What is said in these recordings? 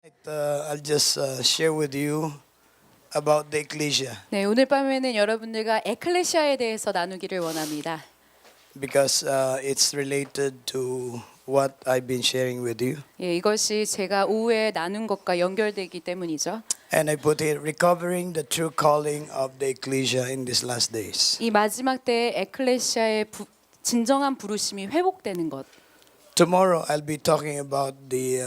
I'll just share with you about the ecclesia 네, 오늘 밤에는 여러분들과 에클레시아에 대해서 나누기를 원합니다. because it's related to what I've been sharing with you. 예, 이것이 제가 오후에 나눈 것과 연결되기 때문이죠. And I put it recovering the true calling of the ecclesia in these last days. 이 마지막 때에 에클레시아의 진정한 부르심이 회복되는 것. Tomorrow I'll be talking about the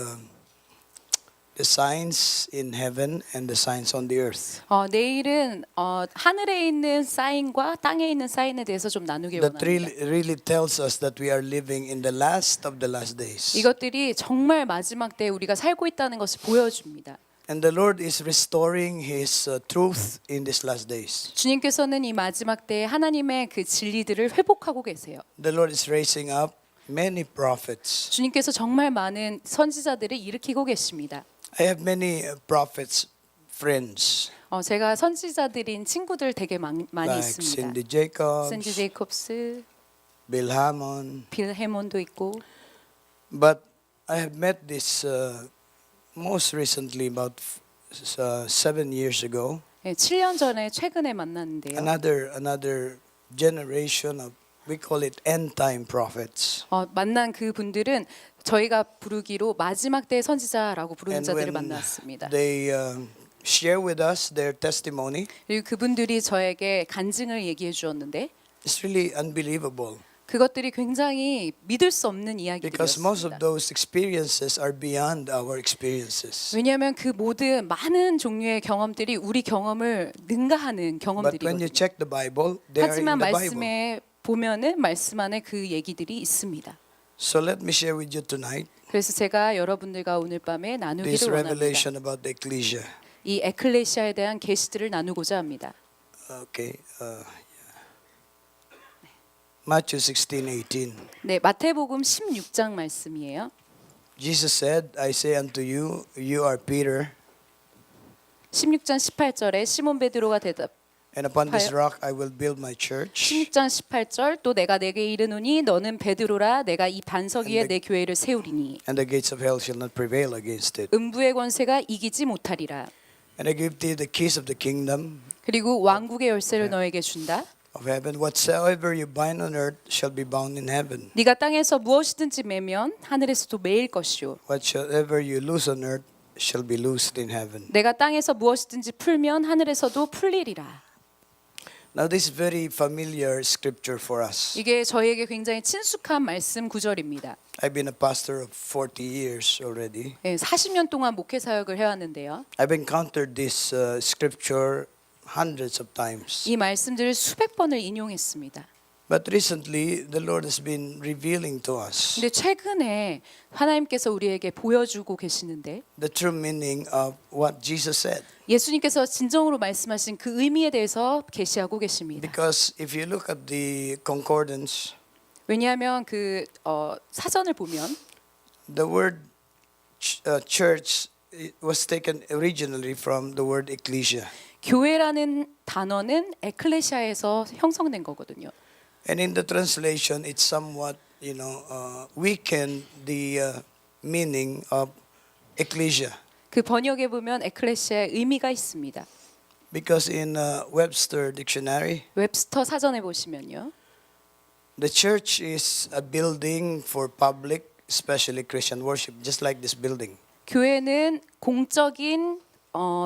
signs in heaven and the signs on the earth. 내일은 하늘에 있는 사인과 땅에 있는 사인에 대해서 좀 나누길 That 원합니다. really tells us that we are living in the last of the last days. 이것들이 정말 마지막 때에 우리가 살고 있다는 것을 보여줍니다. And the Lord is restoring His truth in these last days. 주님께서는 이 마지막 때에 하나님의 그 진리들을 회복하고 계세요. The Lord is raising up many prophets. 주님께서 정말 많은 선지자들을 일으키고 계십니다. I have many prophets friends 제가 선지자들인 친구들 되게 많이 like 있습니다. Cindy Jacobs, 샌디 제이콥스, Bill Hammond. 빌 해몬도 있고. But I have met this most recently about 7 years ago. 7년 전에 최근에 만났는데요. Another generation of we call it end time prophets. 만난 그 분들은 저희가 부르기로 마지막 때 선지자라고 부르는 And 자들을 when 만났습니다. they share with us their testimony, 그리고 그분들이 저에게 간증을 얘기해 주었는데 it's really unbelievable. 그것들이 굉장히 믿을 수 없는 Because most of 이야기들이었습니다. those experiences are beyond our experiences. 왜냐하면 그 모든 많은 종류의 경험들이 우리 경험을 능가하는 But when you 경험들이거든요. check the Bible, they are in 하지만 the Bible. 말씀에 보면은 말씀 안에 그 얘기들이 있습니다. So let me share with you tonight 그래서 제가 여러분들과 오늘 밤에 this 나누기를 원합니다. revelation about the ecclesia. 이 에클레시아에 대한 계시들을 나누고자 합니다. Okay. Matthew 16:18. 네, 마태복음 16장 말씀이에요. Jesus said, I say unto you, you are Peter, 16장 18절에 시몬 베드로가 대답. and upon this rock I will build my church, 16장 18절 또 내가 내게 이르노니 너는 베드로라 내가 이 반석 위에 내 교회를 세우리니 and the gates of hell shall not prevail against it. 음부의 권세가 이기지 못하리라. And I give thee the keys of the kingdom 그리고 왕국의 열쇠를 너에게 준다. of heaven. Whatsoever you bind on earth shall be bound in heaven. 네가 땅에서 무엇이든지 매면 하늘에서도 매일 것이요. Whatsoever you loose on earth shall be loosed in heaven. 내가 땅에서 무엇이든지 풀면 하늘에서도 풀리리라. Now this is very familiar scripture for us. 이게 저희에게 굉장히 친숙한 말씀 구절입니다. I've been a pastor of 40 years already. 40년 동안 목회 사역을 해왔는데요. I've encountered this scripture hundreds of times. 이 말씀들을 수백 번을 인용했습니다. But recently, the Lord has been revealing to us 근데 최근에 하나님께서 우리에게 보여주고 계시는데 the true meaning of what Jesus said. 예수님께서 진정으로 말씀하신 그 의미에 대해서 계시하고 계십니다. Because if you look at the concordance, 왜냐하면 그 사전을 보면 the word church was taken originally from the word ecclesia. 교회라는 단어는 에클레시아에서 형성된 거거든요. And in the translation, it's somewhat, weakened the meaning of ecclesia. 그 번역에 보면 에클레시아의 의미가 있습니다. Because in Webster Dictionary, 웹스터 사전에 보시면요. the church is a building for public, especially Christian worship, just like this building. 교회는 공적인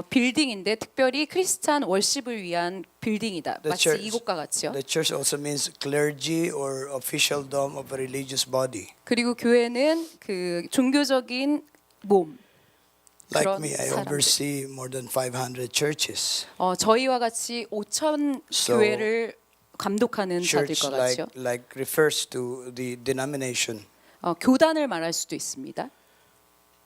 빌딩인데 특별히 크리스찬 월십을 위한 빌딩이다. 마치 이곳과 같이요. The church also means clergy or officialdom of a religious body. 그리고 교회는 그 종교적인 몸. Like 그런 me, I 사람들. oversee more than 500 churches. 저희와 같이 5천 So, 교회를 감독하는 Church 자들과 같이요. like refers to the denomination 교단을 말할 수도 있습니다.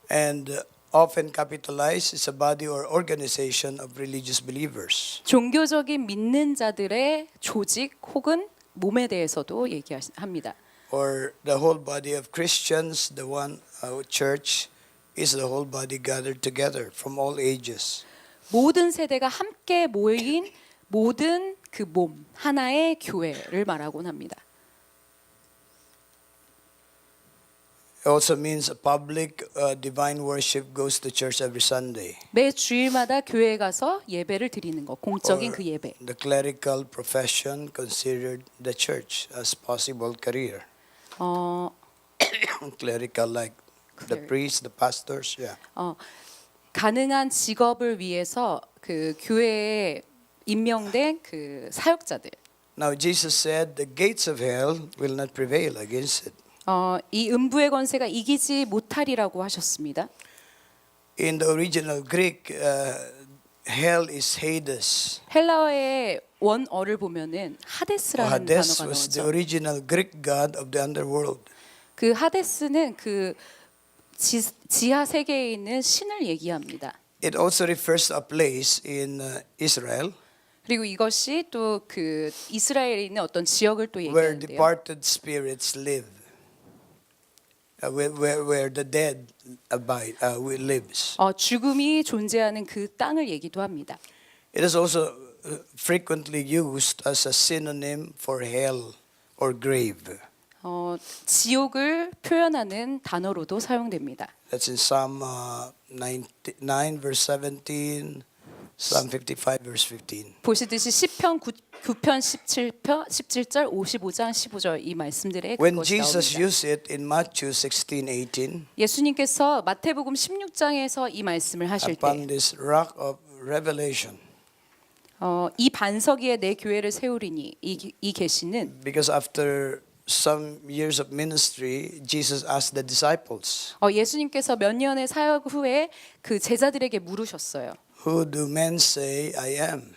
and often capitalized is a body or organization of religious believers. 종교적인 믿는 자들의 조직 혹은 몸에 대해서도 얘기합니다. Or the whole body of Christians, the one church is the whole body gathered together from all ages. 모든 세대가 함께 모인 모든 그 몸 하나의 교회를 말하곤 합니다. also means a public divine worship goes to church every Sunday. 매 주일마다 교회에 가서 예배를 드리는 것, 공적인 그 예배. The clerical profession considered the church as possible career. 어, Clerical like the priests, the pastors, yeah. 가능한 직업을 위해서 그 교회에 임명된 그 사역자들. Now Jesus said the gates of hell will not prevail against it. 이 음부의 권세가 이기지 못하리라고 하셨습니다. In the original Greek, hell is Hades. 헬라어의 원어를 보면은 하데스라는 Hades 단어가 was the 나오죠. original Greek god of the underworld. 그 하데스는 그 지하 세계에 있는 신을 얘기합니다. It also refers to a place in Israel 그리고 이것이 또 그 이스라엘에 있는 어떤 지역을 또 where 얘기하는데요. departed spirits live, where the dead lives. 죽음이 존재하는 그 땅을 얘기도 합니다. It is also frequently used as a synonym for hell or grave. 지옥을 표현하는 단어로도 사용됩니다. That's in Psalm 99 verse 17, Psalm 55 verse 15. 보시듯이 시편 9편 17절 55장 15절 이 말씀들에 When 그것이 Jesus 나옵니다. used it in Matthew 16:18, 예수님께서 마태복음 16장에서 이 말씀을 하실 upon 때 this rock of revelation, 이 반석 위에 내 교회를 세우리니 이 계시는 because after some years of ministry, Jesus asked the disciples, 예수님께서 몇 년의 사역 후에 그 제자들에게 물으셨어요. "Who do men say I am?"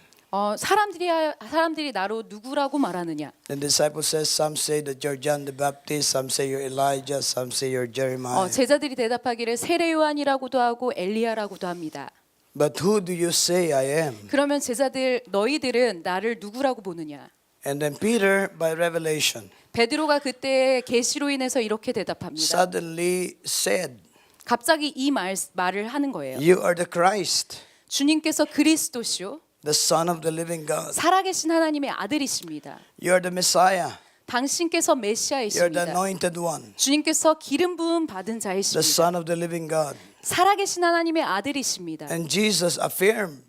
사람들이 나로 누구라고 말하느냐? The disciples says, "Some say that you're John the Baptist, some say you're Elijah, some say you're Jeremiah." 제자들이 대답하기를 세례 요한이라고도 하고 엘리야라고도 합니다. But who do you say I am? 그러면 제자들 너희들은 나를 누구라고 보느냐? And then Peter, by revelation, 베드로가 그때 계시로 인해서 이렇게 대답합니다. suddenly said, 갑자기 이 말을 하는 거예요. "You are the Christ, 주님께서 그리스도시요 the Son of the living God. 살아계신 하나님의 아들이십니다. You are the Messiah. 당신께서 You are the 메시아이십니다. anointed one, 주님께서 기름 부음 받은 the 자이십니다. Son of the living God." 살아계신 하나님의 아들이십니다. And Jesus affirmed,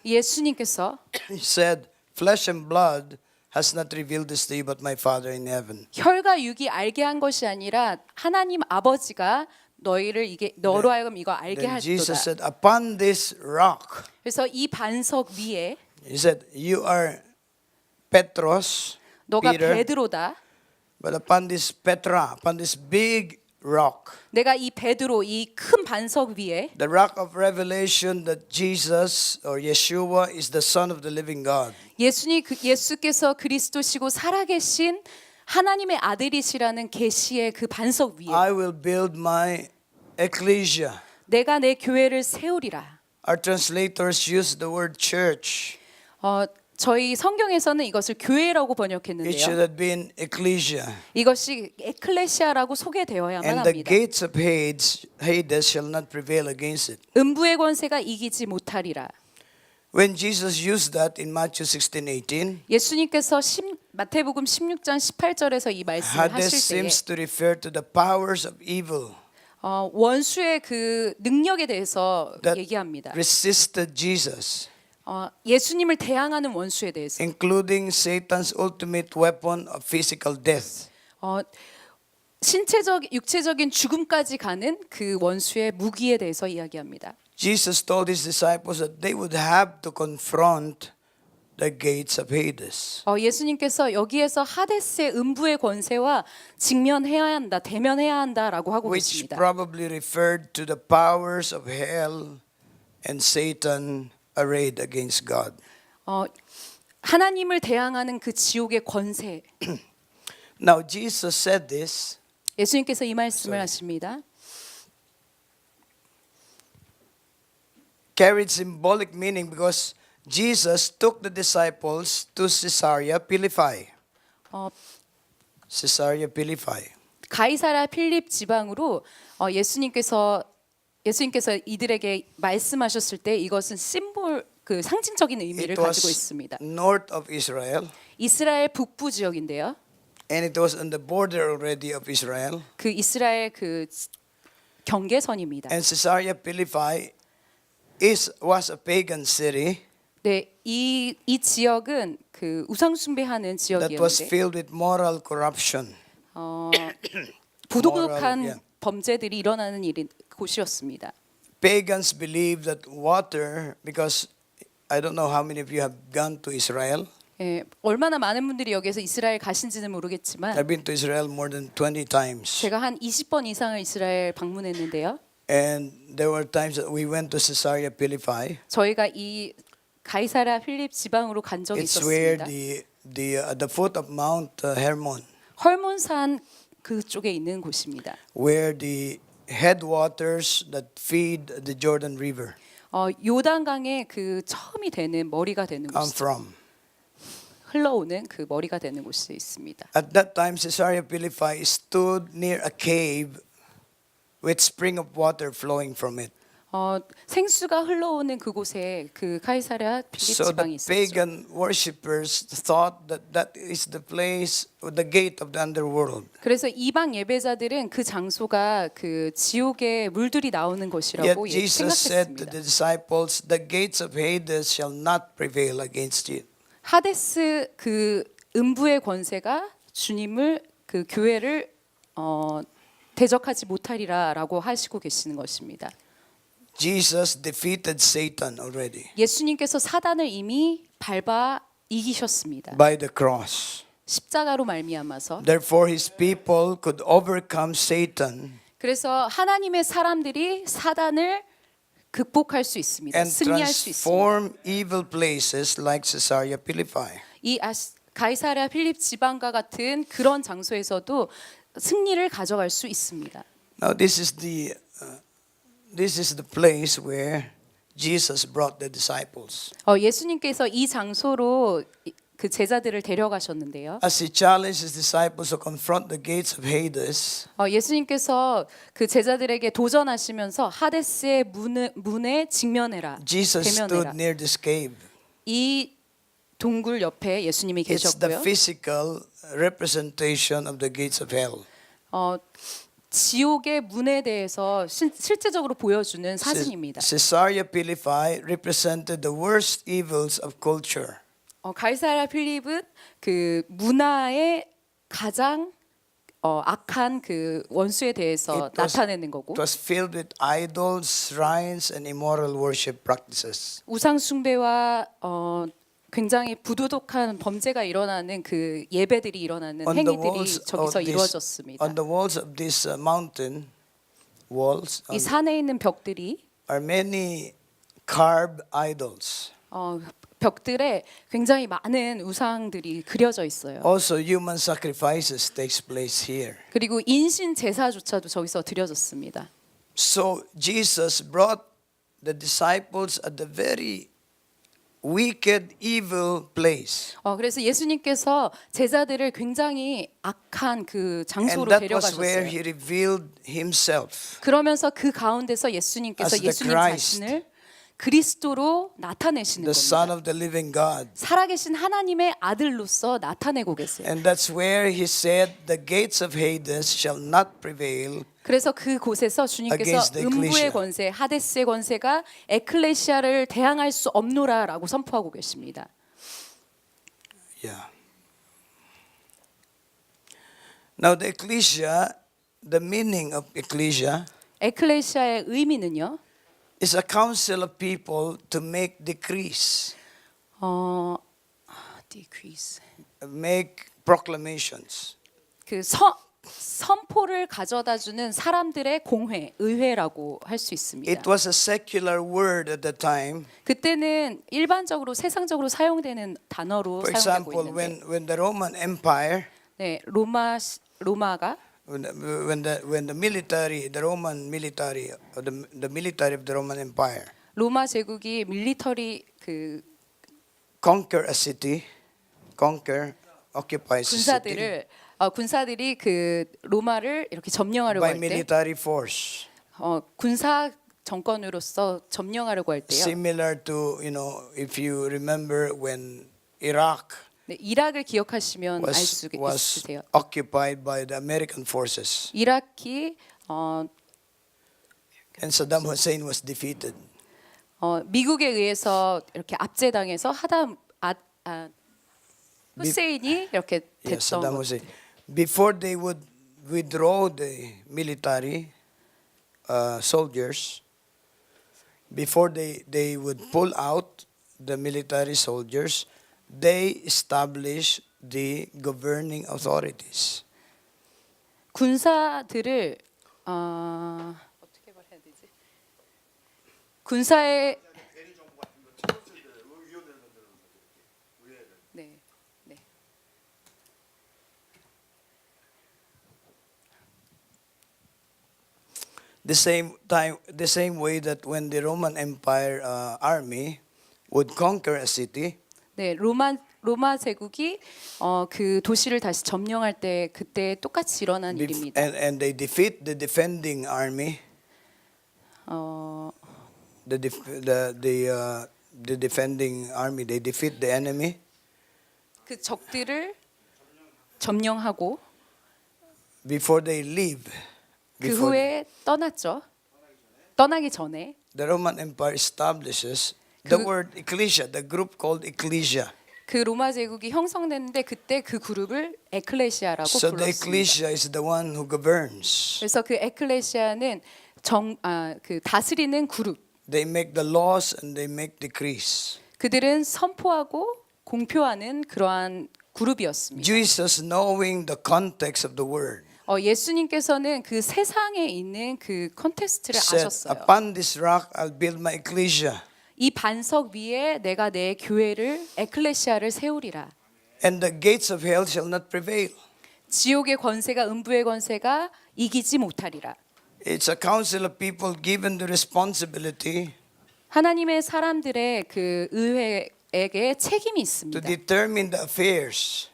예수님께서 He said, "Flesh and blood has not revealed this to you, but my Father in heaven." 혈과 육이 알게 한 것이 아니라 하나님 아버지가 너희를 너로 하여금 이거 알게 Then Jesus 하셨도다. said, "Upon this rock," 그래서 이 반석 위에 He said, "You are Petros, 너가 Peter, 베드로다. but upon this Petra, upon this big rock, 내가 이 베드로 이 큰 반석 위에 the rock of revelation that Jesus or Yeshua is the Son of the living God, 예수께서 그리스도시고 살아계신 하나님의 아들이시라는 계시의 그 반석 위에 I will build my ecclesia. 내가 내 교회를 세우리라. Our translators use the word church. 저희 성경에서는 이것을 교회라고 It should 번역했는데요. have been ecclesia. 이것이 에클레시아라고 소개되어야만 And the 합니다. gates of Hades shall not prevail against it. 음부의 권세가 이기지 못하리라. When Jesus used that in Matthew 16:18, 예수님께서 마태복음 16장 18절에서 이 말씀을 Hades 하실 때에 seems to refer to the powers of evil 원수의 그 능력에 대해서 that 얘기합니다. resisted Jesus, 예수님을 대항하는 원수에 대해서 including Satan's ultimate weapon of physical death. 육체적인 죽음까지 가는 그 원수의 무기에 대해서 이야기합니다. Jesus told his disciples that they would have to confront the gates of Hades. 예수님께서 여기에서 하데스의 음부의 권세와 직면해야 한다, 대면해야 한다라고 하고 Which 계십니다. probably referred to the powers of hell and Satan arrayed against God. 하나님을 대항하는 그 지옥의 권세. Now Jesus said this 예수님께서 이 말씀을 하십니다. carried symbolic meaning because Jesus took the disciples to Caesarea Philippi. Caesarea Philippi. 가이사랴 필립 지방으로 예수님께서 이들에게 말씀하셨을 때 이것은 심볼 그 상징적인 의미를 It 가지고 was 있습니다. north of Israel. 이스라엘 북부 지역인데요. and it was on the border already of Israel. 그 이스라엘 그 경계선입니다. And Caesarea Philippi was a pagan city 네, 이 지역은 그 우상 숭배하는 that was 지역이었는데 filled with moral corruption. 부도덕한 yeah. 범죄들이 일어나는 곳이었습니다. Pagans believed that water, because I don't know how many of you have gone to Israel. 예, 얼마나 많은 분들이 여기서 이스라엘 가신지는 모르겠지만 I've been to Israel more than 20 times. 제가 한 20번 이상을 이스라엘 방문했는데요. And there were times that we went to Caesarea Philippi. 저희가 이 가이사랴 필립 지방으로 간 적이 It's where 있었습니다. the foot of Mount Hermon, 헐몬산 그쪽에 있는 곳입니다. where the headwaters that feed the Jordan River 요단강의 그 처음이 되는 머리가 되는 come 곳, from. 흘러오는 그 머리가 되는 곳이 있습니다. At that time, Caesarea Philippi stood near a cave with spring of water flowing from it. 생수가 흘러오는 그곳에 그 카이사랴 필립 So 지방이 the 있었죠. pagan worshippers thought that that is the place, the gate of the underworld. 그래서 이방 예배자들은 그 장소가 그 지옥의 물들이 나오는 Yet 곳이라고 Jesus said to 생각했습니다. the disciples, "The gates of Hades shall not prevail against you." 하데스 그 음부의 권세가 주님을 그 교회를 대적하지 못하리라라고 하시고 계시는 것입니다. Jesus defeated Satan already 예수님께서 사단을 이미 밟아 이기셨습니다. by the cross. 십자가로 말미암아서. Therefore, his people could overcome Satan 그래서 하나님의 사람들이 사단을 극복할 수 있습니다. and 승리할 수 있습니다. transform evil places like Caesarea Philippi. 이 가이사랴 필립 지방과 같은 그런 장소에서도 승리를 가져갈 수 있습니다. Now, this is the place where Jesus brought the disciples. 예수님께서 이 장소로 그 제자들을 데려가셨는데요. As he challenged his disciples to confront the gates of Hades, 예수님께서 그 제자들에게 도전하시면서 하데스의 문에 직면해라, Jesus stood 대면해라. near this cave. 이 동굴 옆에 예수님이 It's the 계셨고요. physical representation of the gates of hell. 지옥의 문에 대해서 실제적으로 보여주는 사진입니다. Caesarea Philippi represented the worst evils of culture. 가이사랴 필립은 그 문화의 가장 악한 그 원수에 대해서 나타내는 거고, It was filled with idols, shrines, and immoral worship practices. 우상 숭배와 굉장히 부도덕한 범죄가 일어나는 그 예배들이 일어나는 On the 행위들이 walls 저기서 of this, 이루어졌습니다. on the walls of this mountain walls 이 산에 있는 벽들이 are many carved idols. 벽들에 굉장히 많은 우상들이 그려져 있어요. Also, human sacrifices takes place here. 그리고 인신 제사조차도 저기서 드려졌습니다. So Jesus brought the disciples at the very wicked, evil place. 그래서 예수님께서 제자들을 굉장히 악한 그 And 장소로 that was where 데려가셨어요. he revealed himself. 그러면서 그 가운데서 예수님께서 as the 예수님 Christ. 자신을 그리스도로 나타내시는 The Son 겁니다. of the living God. 살아계신 하나님의 아들로서 나타내고 계세요. And that's where he said, the gates of Hades shall not prevail. 그래서 그 곳에서 주님께서 against the 음부의 ecclesia. 권세, 하데스의 권세가 에클레시아를 대항할 수 없노라라고 선포하고 계십니다. Yeah. Now the ecclesia, the meaning of ecclesia 에클레시아의 의미는요. is a council of people to make decrees, decrease. make proclamations. 그 선포를 가져다주는 사람들의 공회, 의회라고 할 수 있습니다. It was a secular word at the time. 그때는 일반적으로 세상적으로 사용되는 단어로 For 사용되고 example, 있는데, when the Roman Empire, 네, 로마가 when the military, the Roman military, or the military of the Roman Empire 로마 제국이 밀리터리 그 conquer a city, occupies a city 군사들이 그 로마를 이렇게 점령하려고 by 할 때, military force. 군사 정권으로서 점령하려고 할 때요. Similar to, if you remember when Iraq 네, 이락을 기억하시면 알 was 수 was 있으세요. occupied by the American forces, 이라크이 and Saddam Hussein was defeated. 미국에 의해서 이렇게 압제당해서 후세인이 이렇게 Yes, 됐던 Saddam 거. Hussein. Before they would withdraw the military soldiers, before they would pull out the military soldiers, they established the governing authorities. 군사들을 어떻게 말해야 되지? 군사의 네, 네. The same way that when the Roman Empire army would conquer a city, 네, 로마 제국이 그 도시를 다시 점령할 때 그때 똑같이 일어난 일입니다. and they defeat the defending army, 어, the defending army, they defeat the enemy. 그 적들을 점령하고 Before they leave, 그 후에 떠났죠. 떠나기 전에 the Roman Empire establishes the 그- word ecclesia, the group called ecclesia. 그 로마 제국이 형성됐는데 그때 그 그룹을 에클레시아라고 So the 불렀습니다. ecclesia is the one who governs. 그래서 그 에클레시아는 그 다스리는 그룹. They make the laws and they make decrees. 그들은 선포하고 공표하는 그러한 그룹이었습니다. Jesus, knowing the context of the word, 예수님께서는 그 세상에 있는 그 컨텍스트를 said, 아셨어요. "Upon this rock I'll build my ecclesia, 이 반석 위에 내가 내 교회를 에클레시아를 세우리라. and the gates of hell shall not prevail." 지옥의 권세가 음부의 권세가 이기지 못하리라. It's a council of people given the responsibility 하나님의 사람들의 그 의회에게 책임이 to 있습니다. determine the affairs.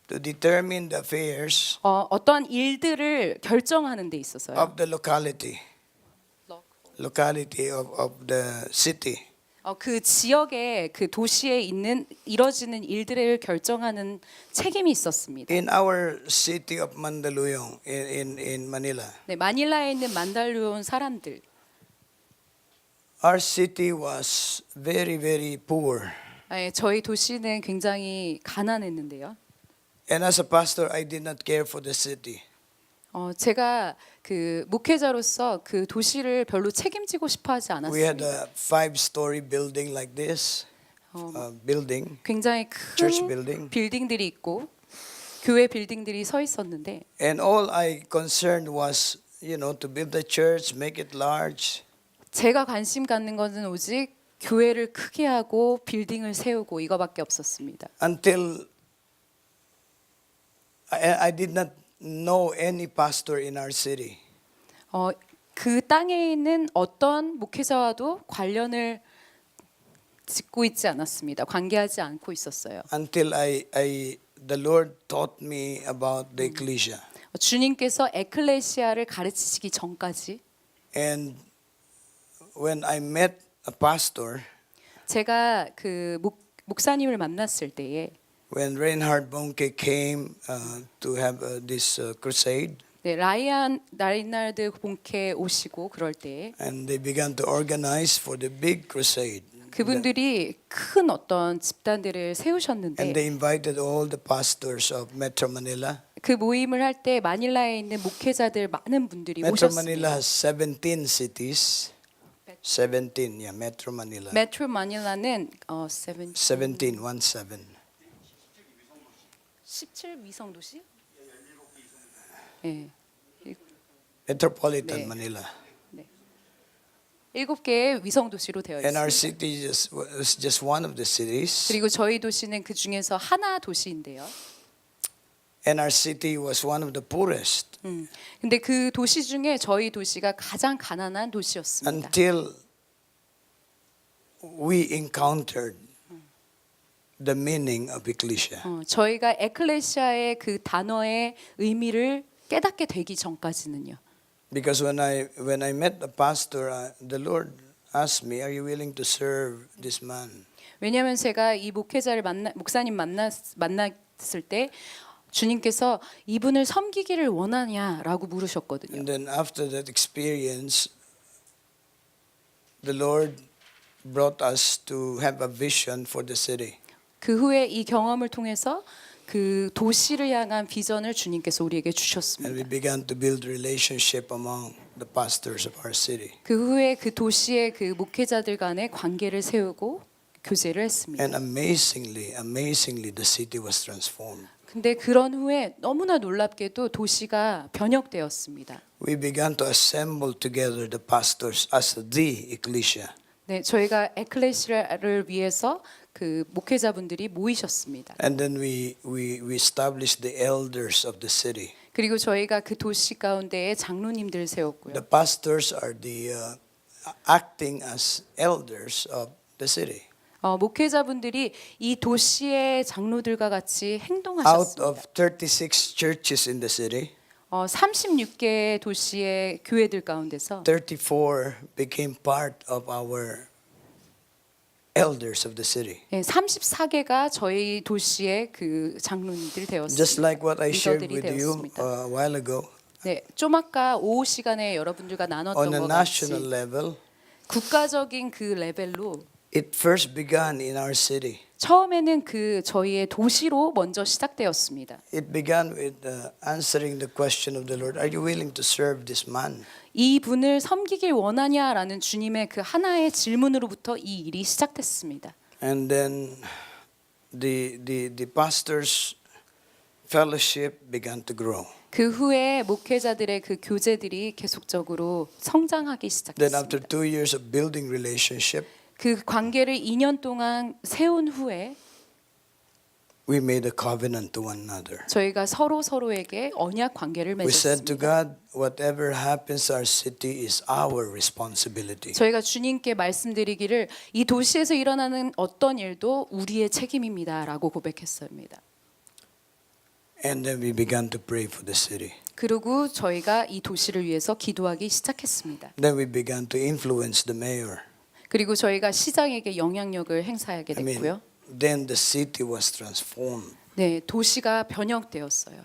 To determine the affairs 어떤 일들을 결정하는 데 있어서요. of the locality of the city. 그 지역에 그 도시에 있는 이뤄지는 일들을 결정하는 책임이 있었습니다. In our city of Mandaluyong in Manila, 네, 마닐라에 있는 만달루온 사람들, our city was very, very poor. 저희 도시는 굉장히 가난했는데요. And as a pastor, I did not care for the city. 제가 그 목회자로서 그 도시를 별로 책임지고 싶어하지 We had 않았습니다. a 5-story building like this, building, 굉장히 church 큰 building. 빌딩들이 있고 교회 빌딩들이 서 있었는데 And all I concerned was, to build the church, make it large. 제가 관심 갖는 것은 오직 교회를 크게 하고 빌딩을 세우고 이거밖에 없었습니다. Until I did not know any pastor in our city. 그 땅에 있는 어떤 목회자와도 관련을 짓고 있지 않았습니다. 관계하지 않고 있었어요. Until the Lord taught me about the ecclesia. 주님께서 에클레시아를 가르치시기 전까지 And when I met a pastor, 제가 그 목사님을 만났을 때에 when Reinhard Bonke came to have this crusade, 네, 라이날드 본케 오시고 그럴 때 and they began to organize for the big crusade. 그분들이 큰 어떤 집단들을 And 세우셨는데 they invited all the pastors of Metro Manila. 그 모임을 할 때 마닐라에 있는 목회자들 많은 분들이 Metro Manila 오셨습니다. has 17 cities. 17, yeah, Metro Manila. 메트로 마닐라는 17, 17. 17 위성 도시? 네. Metropolitan 네. Manila. 7개의 위성 도시로 되어 And our 있습니다. city was just one of the cities. 그리고 저희 도시는 그 중에서 하나 도시인데요. And our city was one of the poorest 근데 그 도시 중에 저희 도시가 가장 가난한 도시였습니다. until we encountered the meaning of ecclesia. 저희가 에클레시아의 그 단어의 의미를 깨닫게 되기 전까지는요. Because when I met the pastor, the Lord asked me, "Are you willing to serve this man?" 왜냐하면 제가 이 목사님 만났을 때 주님께서 이분을 섬기기를 원하냐라고 물으셨거든요. And then after that experience, the Lord brought us to have a vision for the city. 그 후에 이 경험을 통해서 그 도시를 향한 비전을 주님께서 우리에게 And we 주셨습니다. began to build relationship among the pastors of our city. 그 후에 그 도시의 그 목회자들 간의 관계를 세우고 교제를 했습니다. And amazingly, the city was transformed. 근데 그런 후에 너무나 놀랍게도 도시가 변혁되었습니다. We began to assemble together the pastors as the ecclesia. 네, 저희가 에클레시아를 위해서 그 목회자분들이 모이셨습니다. And then we established the elders of the city. 그리고 저희가 그 도시 가운데에 장로님들을 세웠고요. The pastors are the acting as elders of the city. 목회자분들이 이 도시의 장로들과 같이 Out 행동하셨습니다. of 36 churches in the city, 36개 도시의 교회들 가운데서 34 became part of our elders of the city. 34개가 저희 도시의 그 장로님들이 되었습니다. Just like what I shared 리더들이 with you 되었습니다. a while ago, 네, 좀 아까 오후 시간에 여러분들과 나눴던 on a 것 같이 national level, 국가적인 그 레벨로 it first began in our city. 처음에는 그 저희의 도시로 먼저 시작되었습니다. It began with answering the question of the Lord, "Are you willing to serve this man?" 이 분을 섬기길 원하냐라는 주님의 그 하나의 질문으로부터 이 일이 시작됐습니다. And then the pastors' fellowship began to grow. 그 후에 목회자들의 그 교제들이 계속적으로 성장하기 Then after 시작했습니다. 2 years of building relationship, 그 관계를 2년 동안 세운 후에 we made a covenant to one another. 저희가 서로에게 언약 관계를 We said to 맺었습니다. God, whatever happens to our city is our responsibility. 저희가 주님께 말씀드리기를 이 도시에서 일어나는 어떤 일도 우리의 책임입니다라고 고백했습니다. And then we began to pray for the city. 그리고 저희가 이 도시를 위해서 기도하기 시작했습니다. Then we began to influence the mayor. 그리고 저희가 시장에게 영향력을 행사하게 I mean, 됐고요. then the city was transformed. 네, 도시가 변형되었어요.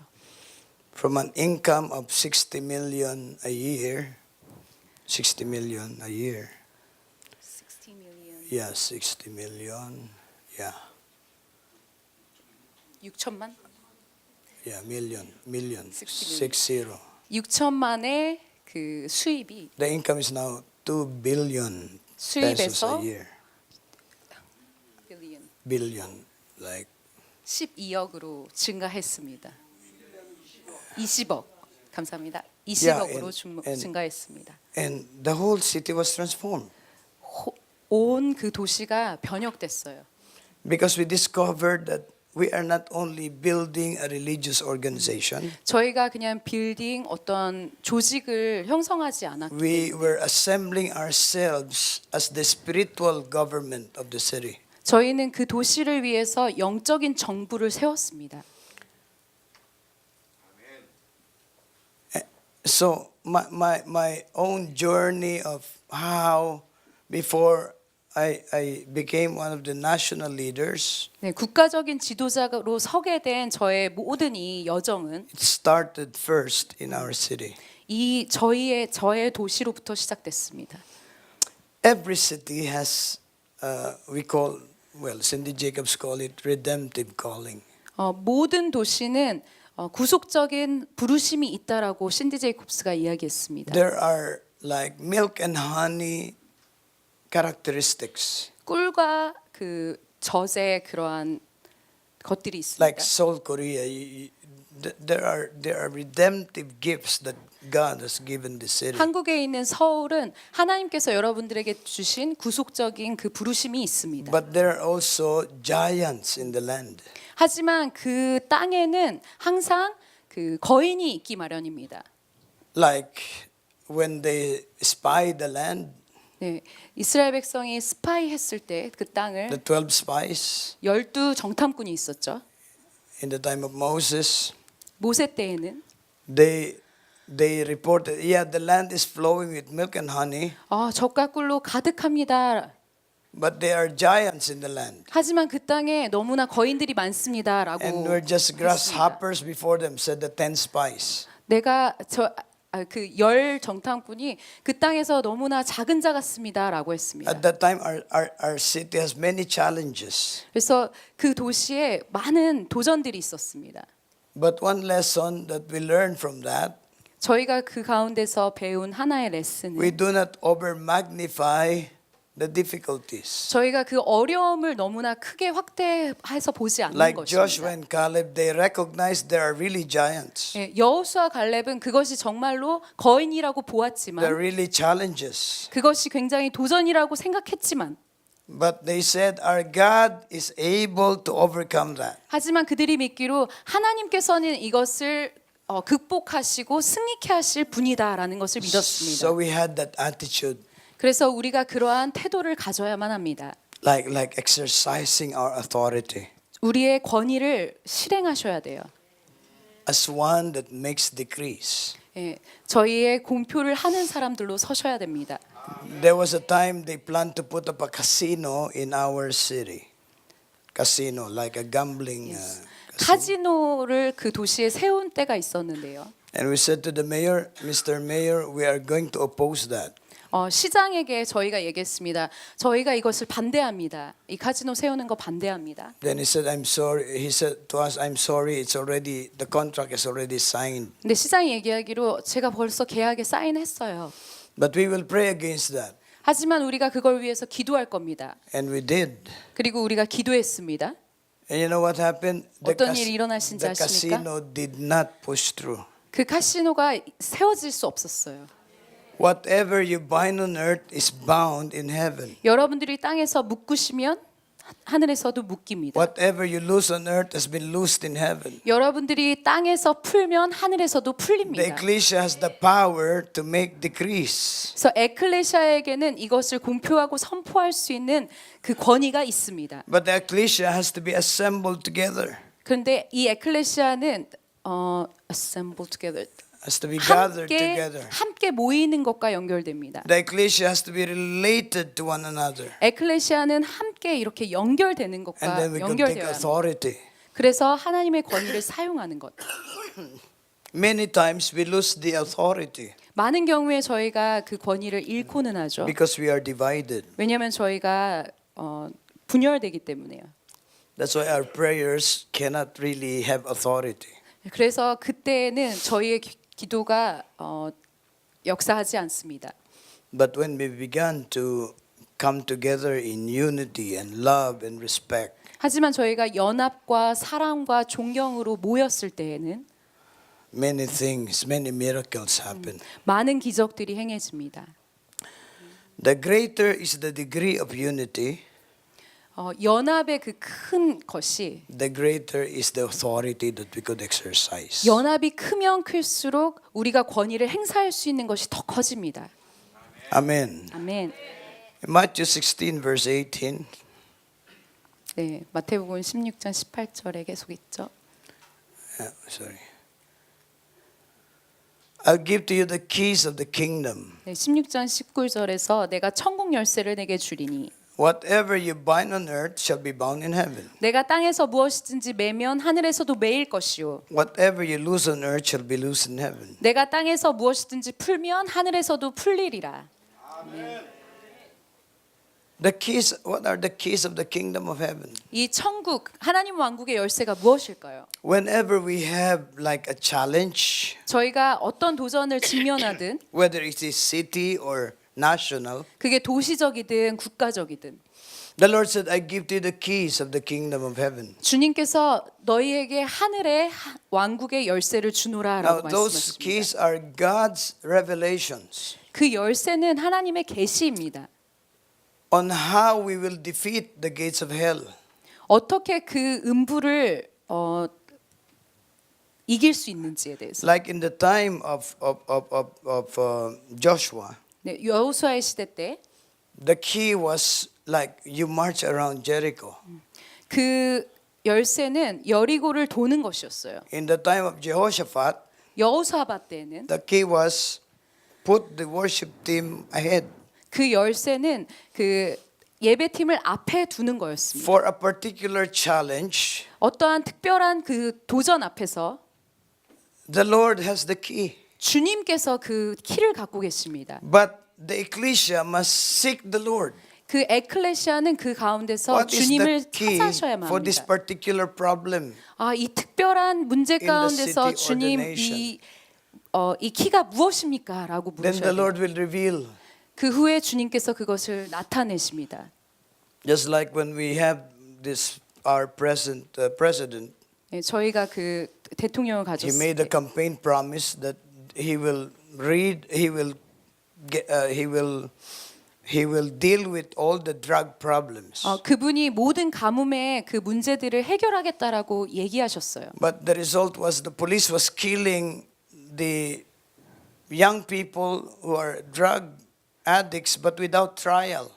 From an income of 60 million a year, 60 million a year. 60 million. Yeah, 60 million. Yeah. 6천만? Yeah, million. 60 60. 6천만의 그 수입이 The income is now 2 billion pesos 수입에서 a year. 빌리언 Billion, like 12억으로 증가했습니다. 20억. 감사합니다. Yeah, 20억으로 증가했습니다. and the whole city was transformed 온 그 도시가 변혁됐어요. because we discovered that we are not only building a religious organization, 저희가 그냥 빌딩 어떤 조직을 형성하지 않았기 we were assembling ourselves as the spiritual government of the city. 저희는 그 도시를 위해서 영적인 정부를 세웠습니다. So my own journey of how before I became one of the national leaders, 네, 국가적인 지도자로 서게 된 저의 모든 이 여정은 it started first in our city. 이 저의 도시로부터 시작됐습니다. Every city has we call, well, Cindy Jacobs call it redemptive calling. 모든 도시는 구속적인 부르심이 있다라고 신디 제이콥스가 이야기했습니다. There are like milk and honey characteristics, 꿀과 그 젖의 그러한 것들이 있습니다. like Seoul, Korea. There are redemptive gifts that God has given the city. 한국에 있는 서울은 하나님께서 여러분들에게 주신 구속적인 그 부르심이 있습니다. But there are also giants in the land. 하지만 그 땅에는 항상 그 거인이 있기 마련입니다. Like when they spy the land, 네, 이스라엘 백성이 스파이 했을 때 그 땅을 the 12 spies 12 정탐꾼이 있었죠. in the time of Moses, 모세 때에는 they they reported, yeah, the land is flowing with milk and honey, 젖과 꿀로 가득합니다. but there are giants in the land. 하지만 그 땅에 너무나 거인들이 많습니다라고 And we're just 했습니다. grasshoppers before them, said the 10 spies. 내가 그 열 정탐꾼이 그 땅에서 너무나 작은 자 같습니다라고 했습니다. At that time, our city has many challenges. 그래서 그 도시에 많은 도전들이 있었습니다. But one lesson that we learned from that, 저희가 그 가운데서 배운 하나의 레슨은 we do not over magnify the difficulties. 저희가 그 어려움을 너무나 크게 확대해서 보지 않는 Like Joshua 것입니다. and Caleb, they recognized there are really giants. 예, 여호수아 갈렙은 그것이 정말로 거인이라고 There are 보았지만 really challenges. 그것이 굉장히 도전이라고 생각했지만 But they said, our God is able to overcome that. 하지만 그들이 믿기로 하나님께서는 이것을 극복하시고 승리케 하실 분이다라는 것을 믿었습니다. So we had that attitude, 그래서 우리가 그러한 태도를 가져야만 합니다. like exercising our authority 우리의 권위를 실행하셔야 돼요. as one that makes decrees. 예, 저희의 공표를 하는 사람들로 서셔야 됩니다. There was a time they planned to put up a casino in our city. Casino, like a gambling casino. 카지노를 그 도시에 세운 때가 있었는데요. And we said to the mayor, Mr. Mayor, we are going to oppose that. 시장에게 저희가 얘기했습니다. 저희가 이것을 반대합니다. 이 카지노 세우는 거 반대합니다. Then he said, I'm sorry. He said to us, I'm sorry. It's already, the contract is already signed. 근데 시장이 얘기하기로 제가 벌써 계약에 사인했어요. But we will pray against that. 하지만 우리가 그걸 위해서 기도할 겁니다. And we did. 그리고 우리가 기도했습니다. And you know what happened? 어떤 일이 일어나신지 the 아십니까? casino did not push through. 그 카지노가 세워질 수 없었어요. Whatever you bind on earth is bound in heaven. 여러분들이 땅에서 묶으시면 하늘에서도 묶입니다. Whatever you loose on earth has been loosed in heaven. 여러분들이 땅에서 풀면 하늘에서도 The 풀립니다. ecclesia has the power to make decrees. 그래서 에클레시아에게는 이것을 공표하고 선포할 수 있는 그 권위가 있습니다. But the ecclesia has to be assembled together. 그런데 이 에클레시아는 assemble together Has to be gathered together. 함께 모이는 것과 연결됩니다. The ecclesia has to be related to one another. 에클레시아는 함께 이렇게 연결되는 And 것과 then we can take 연결되어야 합니다. authority. 그래서 하나님의 권위를 사용하는 것. Many times we lose the authority 많은 경우에 저희가 그 권위를 잃고는 하죠. because we are divided. 왜냐하면 저희가 분열되기 때문에요. That's why our prayers cannot really have authority. 그래서 그때는 저희의 기도가 역사하지 않습니다. But when we began to come together in unity and love and respect, 하지만 저희가 연합과 사랑과 존경으로 모였을 때에는 many things, many miracles happen. 많은 기적들이 행해집니다. The greater is the degree of unity, 연합의 그 큰 것이 the greater is the authority that we could exercise. 연합이 크면 클수록 우리가 권위를 행사할 수 있는 것이 더 커집니다. Amen. 아멘. Matthew 16 verse 18. 네, 마태복음 16장 18절에 계속 있죠. Sorry. I'll give to you the keys of the kingdom. 네, 16장 19절에서 내가 천국 열쇠를 내게 주리니 Whatever you bind on earth shall be bound in heaven. 내가 땅에서 무엇이든지 매면 하늘에서도 매일 것이요 Whatever you loose on earth shall be loosed in heaven. 내가 땅에서 무엇이든지 풀면 하늘에서도 풀리리라. The keys, what are the keys of the kingdom of heaven? 이 천국 하나님 왕국의 열쇠가 무엇일까요? Whenever we have like a challenge, 저희가 어떤 도전을 직면하든 whether it is city or national, 그게 도시적이든 국가적이든 the Lord said, I give to you the keys of the kingdom of heaven. 주님께서 너희에게 하늘의 왕국의 열쇠를 Now, 주노라라고 those 말씀하십니다. keys are God's revelations 그 열쇠는 하나님의 계시입니다. on how we will defeat the gates of hell. 어떻게 그 음부를 이길 수 있는지에 대해서. Like in the time of Joshua, 네, 여호수아의 시대 때 the key was like you march around Jericho. 그 열쇠는 여리고를 도는 것이었어요. In the time of Jehoshaphat, 여호사밧 때는 the key was put the worship team ahead 그 열쇠는 그 예배팀을 앞에 두는 거였습니다. for a particular challenge. 어떠한 특별한 그 도전 앞에서 The Lord has the key, 주님께서 그 키를 갖고 계십니다. but the ecclesia must seek the Lord. 그 에클레시아는 그 가운데서 What is the 주님을 key 찾아셔야만 for this 합니다. particular problem? 이 특별한 문제 the 가운데서 city or 주님 the nation? 이 키가 무엇입니까?라고 Then the 물으셔야 돼요. Lord will reveal. 그 후에 주님께서 그것을 나타내십니다. Just like when we have this, our present president, 예, 저희가 그 대통령을 he 가졌을 made a 때 campaign promise that he will deal with all the drug problems. 그분이 모든 가뭄의 그 문제들을 해결하겠다라고 얘기하셨어요. But the result was the police was killing the young people who are drug addicts, but without trial.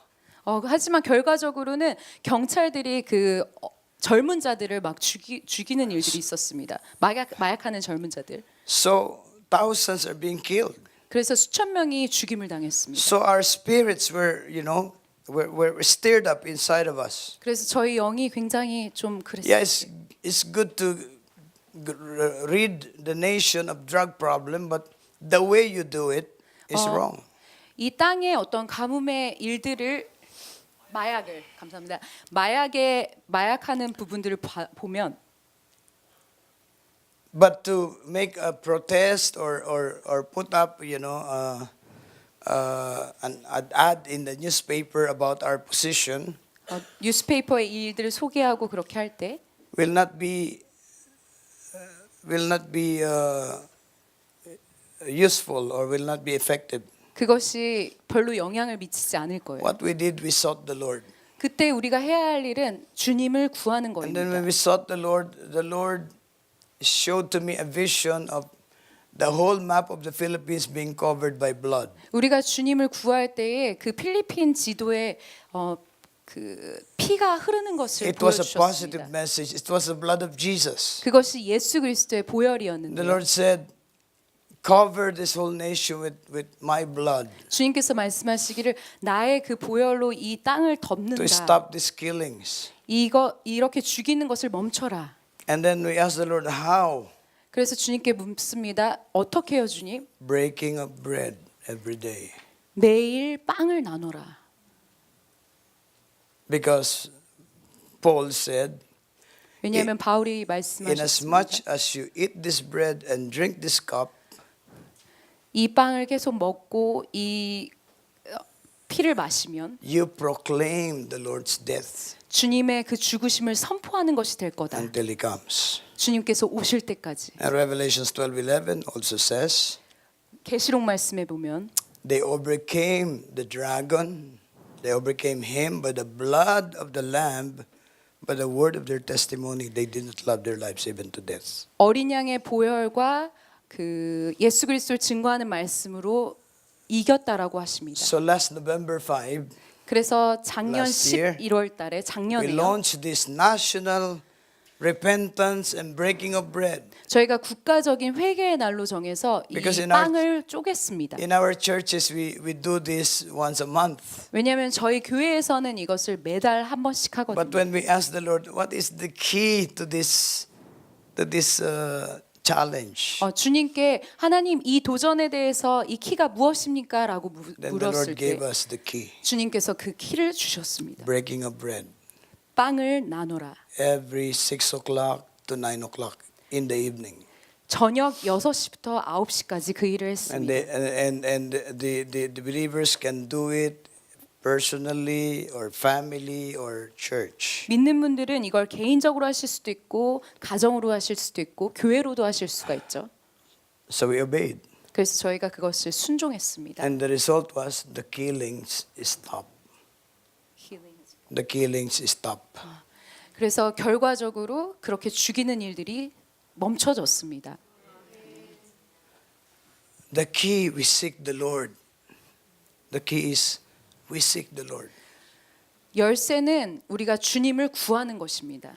하지만 결과적으로는 경찰들이 그 젊은 자들을 막 죽이는 일들이 있었습니다. 마약하는 젊은 자들. So thousands are being killed. 그래서 수천 명이 죽임을 당했습니다. So our spirits were, were stirred up inside of us. 그래서 저희 영이 굉장히 좀 그랬어요. Yeah, it's good to rid the nation of drug problem, but the way you do it is wrong. 이 땅의 어떤 가뭄의 일들을 마약하는 부분들을 보면 But to make a protest or put up, an ad in the newspaper about our position 뉴스페이퍼에 이 일들을 소개하고 그렇게 할 때 will not be useful or will not be effective. 그것이 별로 영향을 미치지 않을 거예요. What we did, we sought the Lord. 그때 우리가 해야 할 일은 주님을 구하는 And then when 거입니다. we sought the Lord showed to me a vision of the whole map of the Philippines being covered by blood. 우리가 주님을 구할 때에 그 필리핀 지도에 그 피가 흐르는 것을 It was a positive 보여주셨습니다. message. It was the blood of Jesus. 그것이 예수 그리스도의 The 보혈이었는데 Lord said, cover this whole nation with my blood 주님께서 말씀하시기를 나의 그 보혈로 이 땅을 to 덮는다. stop these killings. 이렇게 죽이는 것을 멈춰라. And then we asked the Lord, how? 그래서 주님께 묻습니다. 어떻게 해요, 주님? Breaking of bread every day. 매일 빵을 나눠라. Because Paul said, 왜냐하면 바울이 inasmuch 말씀하셨습니다. as you eat this bread and drink this cup, 이 빵을 계속 먹고 이 피를 마시면 you proclaim the Lord's death 주님의 그 죽으심을 선포하는 것이 될 거다. until he comes. 주님께서 오실 때까지. And Revelations 12:11 also says, 계시록 말씀에 보면 they overcame the dragon, they overcame him by the blood of the Lamb, by the word of their testimony. They did not love their lives even to death. 어린 양의 보혈과 그 예수 그리스도를 증거하는 말씀으로 이겼다라고 하십니다. So last November 5, 그래서 작년 Last year, 11월 달에 we 작년에요. launched this national repentance and breaking of bread. 저희가 국가적인 회개의 날로 정해서 이 Because in our- 빵을 쪼갰습니다. In our churches, we do this once a month. 왜냐하면 저희 교회에서는 이것을 매달 한 번씩 But 하거든요. when we ask the Lord, what is the key to this challenge? 주님께 하나님 이 도전에 대해서 이 키가 무엇입니까? 라고 Then the Lord 물었을 때 gave us the key, 주님께서 그 키를 주셨습니다. breaking of bread. 빵을 나눠라. Every 6 o'clock to 9 o'clock in the evening. 저녁 6시부터 9시까지 그 일을 And 했습니다. the believers can do it personally or family or church. 믿는 분들은 이걸 개인적으로 하실 수도 있고 가정으로 하실 수도 있고 교회로도 하실 수가 있죠. So we obeyed. 그래서 저희가 그것을 순종했습니다. And the result was the killings stopped. The killings stopped. 그래서 결과적으로 그렇게 죽이는 일들이 멈춰졌습니다. The key, we seek the Lord. The key is we seek the Lord. 열쇠는 우리가 주님을 구하는 것입니다.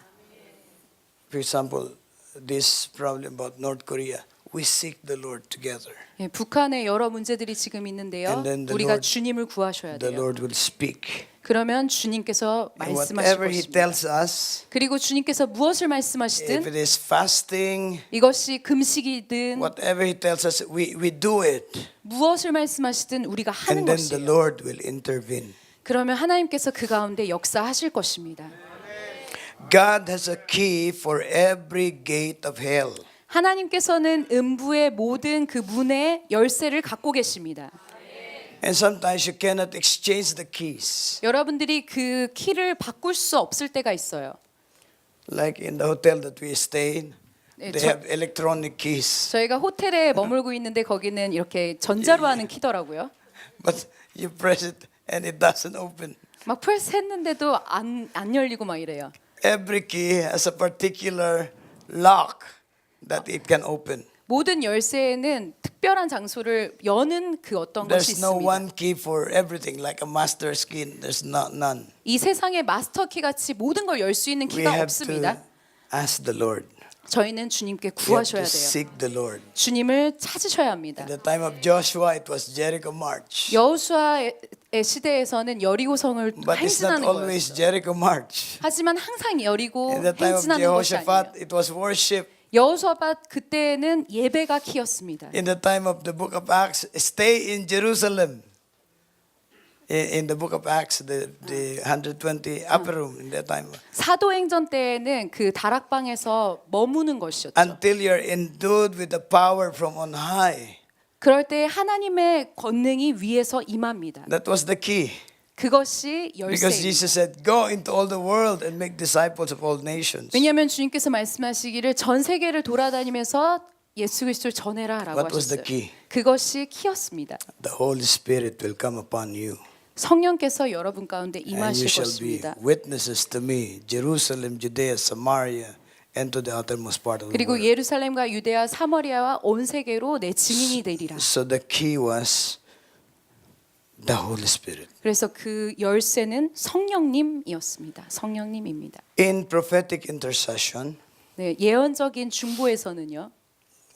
For example, this problem about North Korea, we seek the Lord together. 예, 북한에 여러 문제들이 지금 있는데요. And then the 우리가 Lord- 주님을 구하셔야 The 돼요. Lord will speak. 그러면 주님께서 And 말씀하실 whatever He 것입니다. tells us, 그리고 주님께서 무엇을 if 말씀하시든 it is fasting, 이것이 금식이든 whatever He tells us, we do it. 무엇을 말씀하시든 우리가 하는 And then the 것이에요. Lord will intervene. 그러면 하나님께서 그 가운데 역사하실 것입니다. God has a key for every gate of hell. 하나님께서는 음부의 모든 그 문의 열쇠를 갖고 계십니다. And sometimes you cannot exchange the keys. 여러분들이 그 키를 바꿀 수 없을 때가 있어요. Like in the hotel that we stay in, 네, they 저- have electronic keys. 저희가 호텔에 머물고 있는데 거기는 이렇게 전자로 하는 키더라고요. But you press it and it doesn't open. 막 프레스 했는데도 안 열리고 막 이래요. Every key has a particular lock that it can open. 모든 열쇠에는 특별한 장소를 여는 그 어떤 것이 There's no 있습니다. one key for everything, like a master's key. There's none. 이 세상의 마스터 키 같이 모든 걸 열 수 있는 We 키가 have 없습니다. to ask the Lord. 저희는 주님께 We have 구하셔야 to 돼요. seek the Lord. 주님을 찾으셔야 합니다. At the time of Joshua, it was Jericho march. 여호수아의 시대에서는 여리고성을 But it's not 행진하는 always 거였어요. Jericho march. 하지만 항상 여리고 In the time of 행진하는 것이 아니에요. Jehoshaphat, it was worship. 여호수아밧 그때는 예배가 키였습니다. In the time of the book of Acts, stay in Jerusalem. In the book of Acts, the 120 upper room in that time. 사도행전 때에는 그 다락방에서 머무는 것이었죠. Until you're endued with the power from on high. 그럴 때 하나님의 권능이 위에서 임합니다. That was the key. 그것이 Because 열쇠입니다. Jesus said, go into all the world and make disciples of all nations. 왜냐하면 주님께서 말씀하시기를 전 세계를 돌아다니면서 예수 그리스도를 전해라라고 What was the 하셨어요. key? 그것이 키였습니다. The Holy Spirit will come upon you. 성령께서 여러분 가운데 And you 임하실 shall be 것입니다. witnesses to me, Jerusalem, Judea, Samaria, and to the uttermost part of the 그리고 world. 예루살렘과 유대와 사마리아와 온 세계로 내 증인이 되리라. So the key was the Holy Spirit. 그래서 그 열쇠는 성령님이었습니다. 성령님입니다. In prophetic intercession, 네, 예언적인 중보에서는요.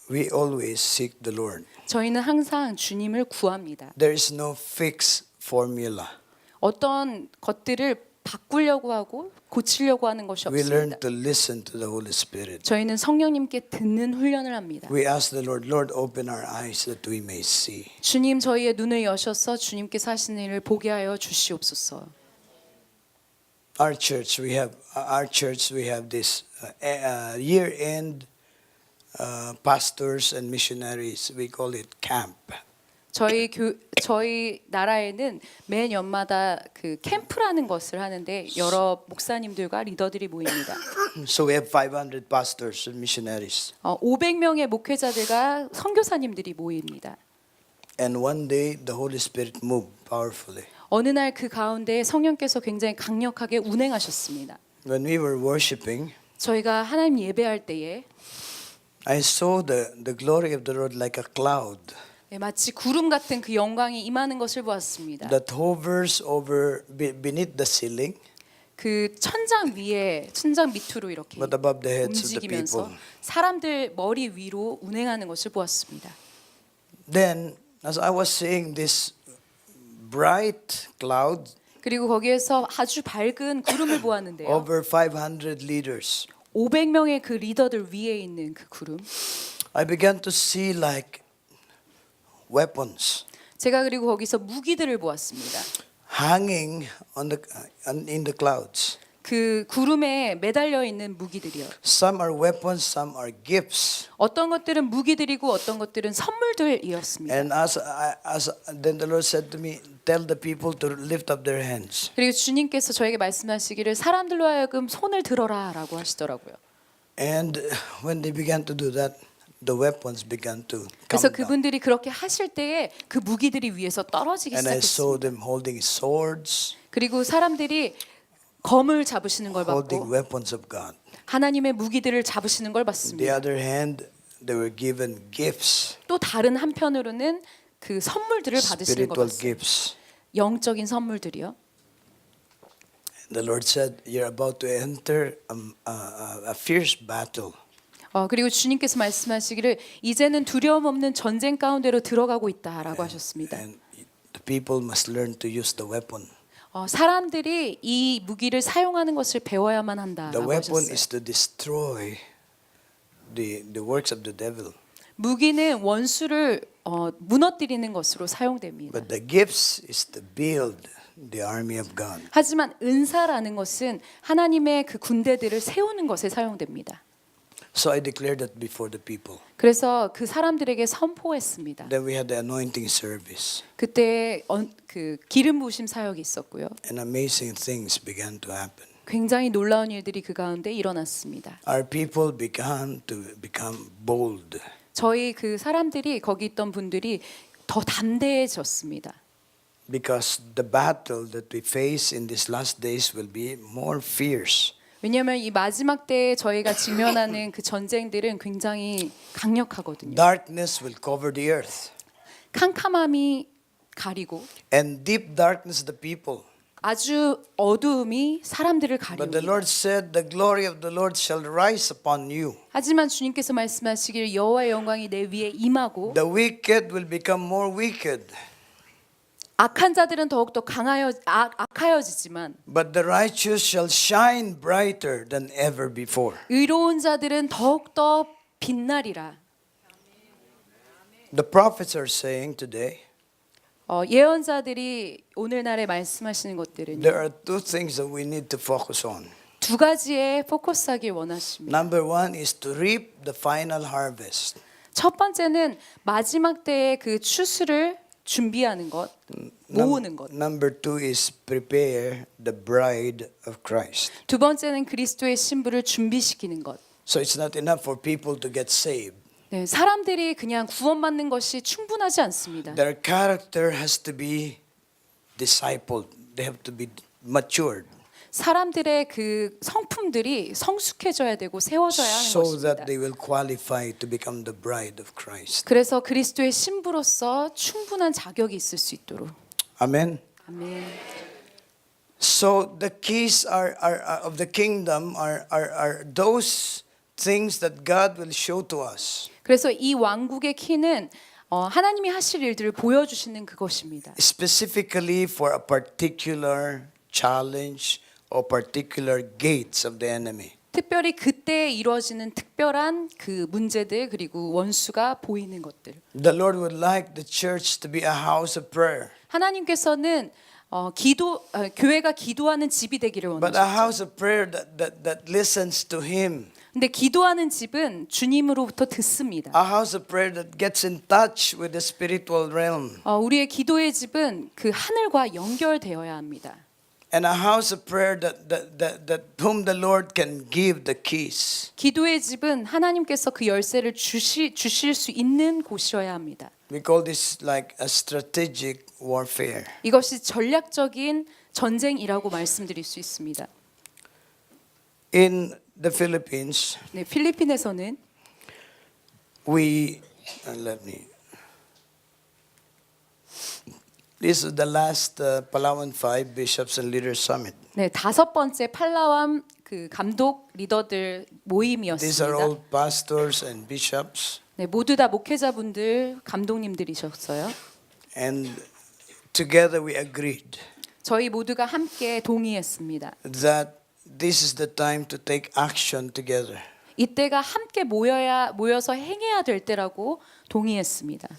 we always seek the Lord. 저희는 항상 주님을 구합니다. There is no fixed formula. 어떤 것들을 바꾸려고 하고 고치려고 하는 것이 We learn 없습니다. to listen to the Holy Spirit. 저희는 성령님께 듣는 훈련을 합니다. We ask the Lord, Lord, open our eyes that we may see. 주님 저희의 눈을 여셔서 주님께서 하시는 일을 보게 하여 주시옵소서. Our church, we have this year-end pastors and missionaries. We call it camp. 저희 나라에는 매 연마다 그 캠프라는 것을 하는데 여러 목사님들과 리더들이 모입니다. So we have 500 pastors and missionaries. 500명의 목회자들과 선교사님들이 모입니다. And one day the Holy Spirit moved powerfully. 어느 날 그 가운데 성령께서 굉장히 강력하게 운행하셨습니다. When we were worshiping, 저희가 하나님 예배할 때에 I saw the glory of the Lord like a cloud 마치 구름 같은 그 영광이 임하는 것을 보았습니다. that hovers over beneath the ceiling, 그 천장 위에 천장 밑으로 이렇게 but above the heads of the 움직이면서 people. 사람들 머리 위로 운행하는 것을 보았습니다. Then, as I was seeing this bright cloud 그리고 거기에서 아주 밝은 구름을 보았는데요. over 500 leaders, 500명의 그 리더들 위에 있는 그 구름. I began to see like weapons 제가 그리고 거기서 무기들을 보았습니다. hanging in the clouds. 그 구름에 매달려 있는 무기들이요. Some are weapons, some are gifts. 어떤 것들은 무기들이고 어떤 것들은 선물들이었습니다. And then the Lord said to me, tell the people to lift up their hands. 그리고 주님께서 저에게 말씀하시기를 사람들로 하여금 손을 들어라라고 하시더라고요. And when they began to do that, the weapons began to 그래서 come down. 그분들이 그렇게 하실 때에 그 무기들이 위에서 떨어지기 And I saw 시작했습니다. them holding swords, 그리고 사람들이 검을 잡으시는 걸 holding 봤고 weapons of God. 하나님의 무기들을 잡으시는 걸 On the 봤습니다. other hand, they were given gifts, 또 다른 한편으로는 그 선물들을 받으시는 걸 spiritual 봤어요. gifts. 영적인 선물들이요. The Lord said, you're about to enter a fierce battle. 그리고 주님께서 말씀하시기를 이제는 두려움 없는 전쟁 가운데로 들어가고 있다라고 하셨습니다. And the people must learn to use the weapon. 사람들이 이 무기를 사용하는 것을 배워야만 The 한다라고 weapon 하셨어요. is to destroy the works of the devil. 무기는 원수를 무너뜨리는 것으로 사용됩니다. But the gifts is to build the army of God. 하지만 은사라는 것은 하나님의 그 군대들을 세우는 것에 사용됩니다. So I declared that before the people. 그래서 그 사람들에게 선포했습니다. Then we had the anointing service. 그때 그 기름 부으심 사역이 있었고요. And amazing things began to happen. 굉장히 놀라운 일들이 그 가운데 일어났습니다. Our people began to become bold. 저희 그 사람들이 거기 있던 분들이 더 담대해졌습니다. Because the battle that we face in these last days will be more fierce. 왜냐하면 이 마지막 때에 저희가 직면하는 그 전쟁들은 굉장히 강력하거든요. Darkness will cover the earth. 캄캄함이 가리고 And deep darkness the people. 아주 어두움이 사람들을 But the 가리옵니다. Lord said, the glory of the Lord shall rise upon you. 하지만 주님께서 말씀하시길 여호와의 영광이 내 위에 임하고 The wicked will become more wicked. 악한 자들은 더욱더 악하여지지만 But the righteous shall shine brighter than ever before. 의로운 자들은 더욱더 빛나리라. The prophets are saying today, 예언자들이 오늘날에 말씀하시는 것들은 there are two things that we need to focus on. 두 가지에 포커스하길 원하십니다. Number one is to reap the final harvest. 첫 번째는 마지막 때의 그 추수를 준비하는 것, 모으는 것. Number two is prepare the bride of Christ. 두 번째는 그리스도의 신부를 준비시키는 것. So it's not enough for people to get saved. 네, 사람들이 그냥 구원받는 것이 충분하지 않습니다. Their character has to be discipled. They have to be matured. 사람들의 그 성품들이 성숙해져야 되고 세워져야 하는 So 것입니다. that they will qualify to become the bride of Christ. 그래서 그리스도의 신부로서 충분한 자격이 있을 수 있도록. Amen. 아멘. So the keys of the kingdom are those things that God will show to us. 그래서 이 왕국의 키는 하나님이 하실 일들을 보여주시는 그것입니다. Specifically for a particular challenge or particular gates of the enemy. 특별히 그때 이루어지는 특별한 그 문제들 그리고 원수가 보이는 것들. The Lord would like the church to be a house of prayer. 하나님께서는 교회가 기도하는 집이 되기를 But a 원하시죠. house of prayer that listens to Him. 근데 기도하는 집은 주님으로부터 듣습니다. A house of prayer that gets in touch with the spiritual realm. 우리의 기도의 집은 그 하늘과 연결되어야 합니다. And a house of prayer that whom the Lord can give the keys. 기도의 집은 하나님께서 그 열쇠를 주실 수 있는 곳이어야 합니다. We call this like a strategic warfare. 이것이 전략적인 전쟁이라고 말씀드릴 수 있습니다. In the Philippines, 네, 필리핀에서는 this is the last Palawan 5 Bishops and Leaders Summit. 네, 5번째 팔라완 그 감독 리더들 These are 모임이었습니다. all pastors and bishops. 네, 모두 다 목회자분들, 감독님들이셨어요. And together we agreed 저희 모두가 함께 동의했습니다. that this is the time to take action together. 이때가 함께 모여서 행해야 될 때라고 동의했습니다.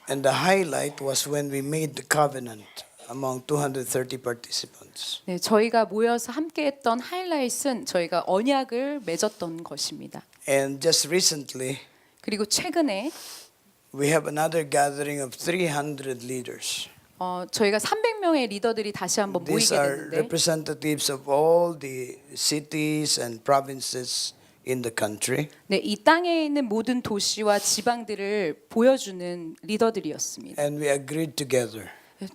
And the highlight was when we made the covenant among 230 participants. 네, 저희가 모여서 함께했던 하이라이트는 저희가 언약을 맺었던 것입니다. And just recently, 그리고 최근에 we have another gathering of 300 leaders. 저희가 300명의 리더들이 다시 한번 These 모이게 are 됐는데 representatives of all the cities and provinces in the country. 네, 이 땅에 있는 모든 도시와 지방들을 보여주는 리더들이었습니다. And we agreed together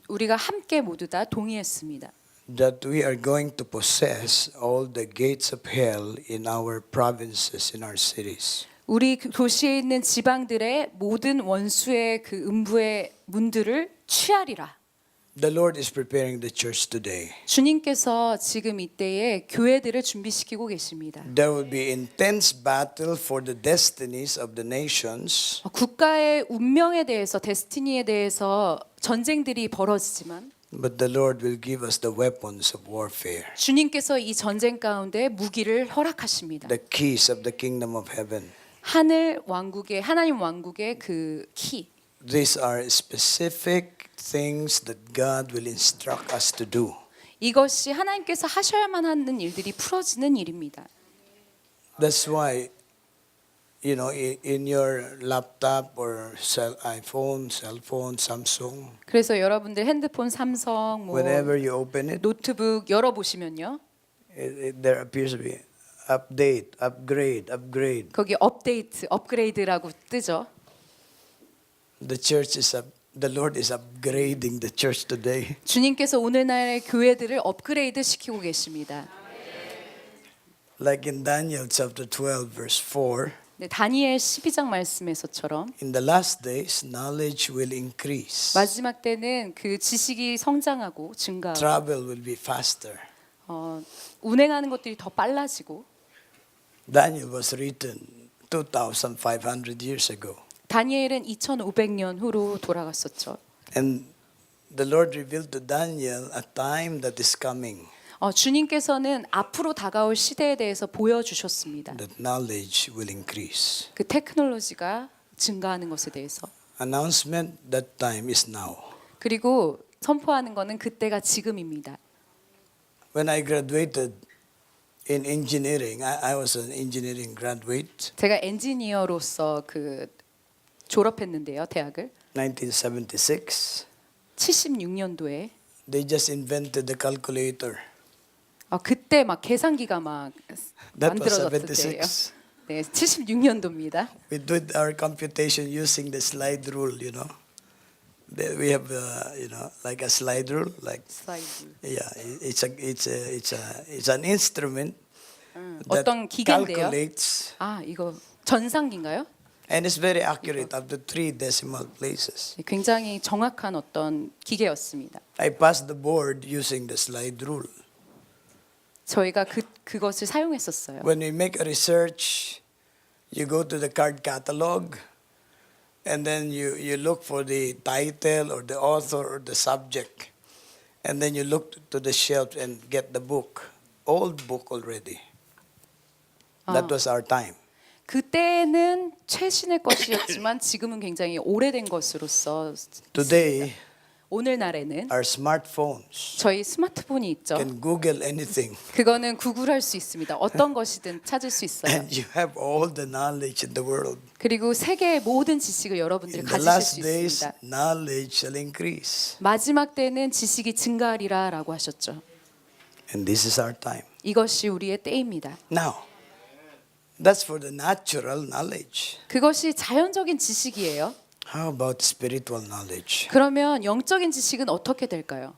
우리가 함께 모두 다 동의했습니다. that we are going to possess all the gates of hell in our provinces, in our cities. 우리 도시에 있는 지방들의 모든 원수의 그 음부의 문들을 취하리라. The Lord is preparing the church today. 주님께서 지금 이때에 교회들을 준비시키고 계십니다. There will be intense battle for the destinies of the nations. 국가의 운명에 대해서 데스티니에 대해서 전쟁들이 벌어지지만 But the Lord will give us the weapons of warfare, 주님께서 이 전쟁 가운데 무기를 허락하십니다. the keys of the kingdom of heaven. 하나님 왕국의 그 키. These are specific things that God will instruct us to do. 이것이 하나님께서 하셔야만 하는 일들이 풀어지는 일입니다. That's why, you know, in your laptop or iPhone, cell phone, Samsung, 그래서 여러분들 핸드폰, 삼성, 뭐 whenever you open it, 노트북 열어 보시면요. there appears to be update, upgrade. 거기 업데이트, 업그레이드라고 뜨죠. The Lord is upgrading the church today. 주님께서 오늘날의 교회들을 업그레이드 시키고 계십니다. Like in Daniel chapter 12 verse 4, 네, 다니엘 12장 말씀에서처럼 in the last days knowledge will increase. 마지막 때는 그 지식이 성장하고 증가하고 Travel will be faster. 운행하는 것들이 더 빨라지고 Daniel was written 2,500 years ago. 다니엘은 2500년 후로 돌아갔었죠. And the Lord revealed to Daniel a time that is coming, 주님께서는 앞으로 다가올 시대에 대해서 보여주셨습니다. that knowledge will increase. 그 테크놀로지가 증가하는 것에 대해서. Announcement, that time is now. 그리고 선포하는 것은 그때가 지금입니다. When I graduated in engineering, I was an engineering graduate, 제가 엔지니어로서 그 졸업했는데요, 대학을. 1976. 76년도에 They just invented the calculator. 그때 막 계산기가 막 That was 만들어졌을 때예요. 76. 네, 76년도입니다. We did our computation using the slide rule, you know. We have, you know, like a slide rule, like 슬라이드. yeah, it's an instrument that 어떤 기계인데요? calculates, 이거 전상기인가요? and it's very accurate up to 3 decimal places. 네, 굉장히 정확한 어떤 기계였습니다. I passed the board using the slide rule. 저희가 그것을 사용했었어요. When we make a research, you go to the card catalog, and then you look for the title or the author or the subject, and then you look to the shelf and get the book, old book already. That was our time. 그때는 최신의 것이었지만 지금은 굉장히 오래된 것으로서 Today, 오늘날에는 our smartphones 저희 스마트폰이 있죠. can Google anything, 그거는 구글할 수 있습니다. 어떤 것이든 찾을 수 있어요. and you have all the knowledge in the world. 그리고 세계의 모든 지식을 여러분들이 In the 가지실 last 수 days, 있습니다. knowledge shall increase, 마지막 때는 지식이 증가하리라라고 하셨죠. and this is our time. 이것이 우리의 때입니다. Now, that's for the natural knowledge. 그것이 자연적인 지식이에요. How about spiritual knowledge? 그러면 영적인 지식은 어떻게 될까요?